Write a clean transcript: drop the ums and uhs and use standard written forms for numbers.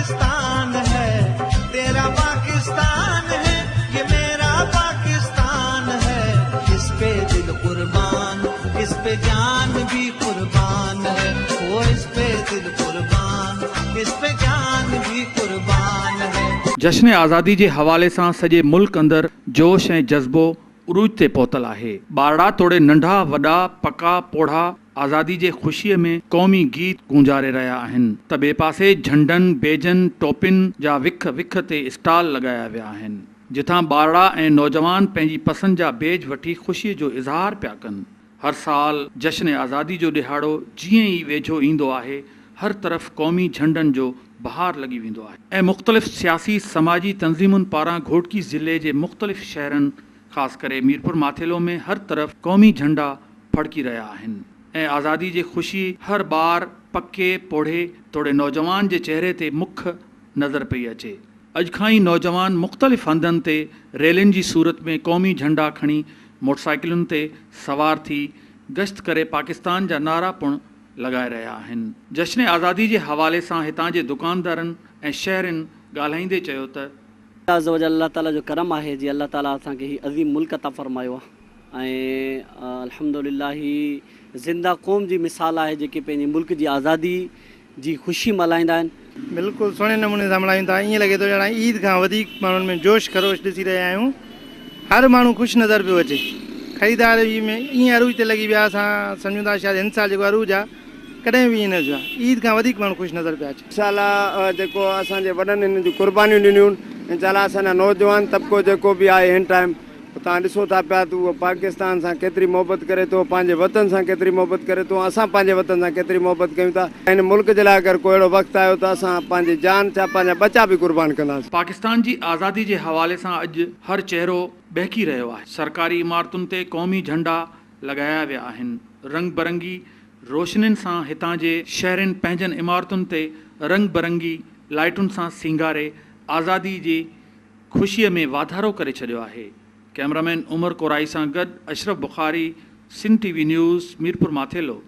पाकिस्तान है, तेरा पाकिस्तान है, ये मेरा पाकिस्तान है। इस पे दिल कुर्बान, इस पे जान भी कुर्बान है। वो इस पे दिल कुर्बान, इस पे जान भी कुर्बान है। जश्न आज़ादी जे हवाले सां सॼे मुल्क अंदरि जोश ऐं जज़्बो उरूज ते पहुतल आहे। ॿारड़ा तोड़े नंढा वॾा पका पोढ़ा आज़ादी जे ख़ुशीअ में क़ौमी गीत गूंजारे रहिया आहिनि त ॿिए पासे झंडनि बेजनि टोपिन जा विख विख ते स्टॉल लॻाया विया आहिनि, जिथां ॿारड़ा ऐं नौजवान पंहिंजी पसंदि जा बेज वठी ख़ुशीअ जो इज़हार पिया कनि। हर साल जश्न आज़ादी जो ॾिहाड़ो जीअं ई वेझो ईंदो आहे, हर तरफ़ क़ौमी झंडनि जो बहार लॻी वेंदो आहे ऐं मुख़्तलिफ़ सियासी समाजी तंज़ीमुनि पारां घोटकी ज़िले जे मुख़्तलिफ़ शहरनि ख़ासि करे मीरपुर माथेलो में हर तरफ़ क़ौमी झंडा फड़की रहिया आहिनि ऐं आज़ादी जी ख़ुशी हर ॿार पके पोढ़े तोड़े नौजवान जे चहिरे ते मुख नज़र पई अचे। अॼु खां ई नौजवान मुख़्तलिफ़ हंधनि ते रैलियुनि जी सूरत में क़ौमी झंडा खणी मोटरसाइकिलुनि ते सवार थी गश्त करे पाकिस्तान जा नारा पिणु लॻाए रहिया आहिनि। जश्न आज़ादी जे हवाले सां हितां जे दुकानदारनि ऐं शहरनि ॻाल्हाईंदे चयो त अल्लाह ताला जो करम आहे जी, अल्लाह ताला असांखे ही अज़ीम मुल्क अता फ़रमायो आहे ऐं अल्हम्दुलिल्लाह ही ज़िंदा क़ौम जी मिसाल आहे जेके पंहिंजे मुल्क जी आज़ादी जी ख़ुशी मल्हाईंदा आहिनि। बिल्कुलु सुहिणे नमूने सां मल्हायूं था। ईअं लॻे थो ॼणा ईद खां वधीक माण्हुनि में जोश ख़रोश ॾिसी रहिया आहियूं। हर माण्हू ख़ुशि नज़र पियो अचे। ख़रीदारी में ईअं अरूज ते लॻी विया, असां सम्झूं था शायदि हिन साल जेको अरूज आहे कॾहिं बि ईअं न थियो आहे। ईद खां वधीक माण्हू ख़ुशि नज़र पिया अचे। इंशाअल्लाह जेको असांजे वॾनि हिन जी कुर्बानियूं ॾिनियूं, इंशाअल्लाह असांजा नौजवान तबिको जेको बि आहे हिन टाइम तव्हां ॾिसो था पिया त उहो पाकिस्तान सां केतिरी मोहबत करे थो, पंहिंजे वतन सां केतिरी मोहबत करे थो, असां पंहिंजे वतन सां केतिरी मोहबत कयूं था। हिन मुल्क जे लाइ अगरि को अहिड़ो वक़्तु आयो त असां पंहिंजी जान छा पंहिंजा बचा बि कुर्बान कंदासीं। पाकिस्तान जी आज़ादी जे हवाले सां अॼु हर चहिरो बहकी रहियो आहे। सरकारी इमारतुनि ते क़ौमी झंडा लॻाया विया आहिनि। रंग बिरंगी रोशनियुनि सां हितां जे शहरनि पंहिंजनि इमारतुनि ते रंग बिरंगी लाइटुनि सां सींगारे आज़ादी जी ख़ुशीअ में वाधारो करे छॾियो आहे। कैमरामैन उमर कोराई सां गॾु अशरफ बुखारी, सिंध TV न्यूज़, मीरपुर माथेलो।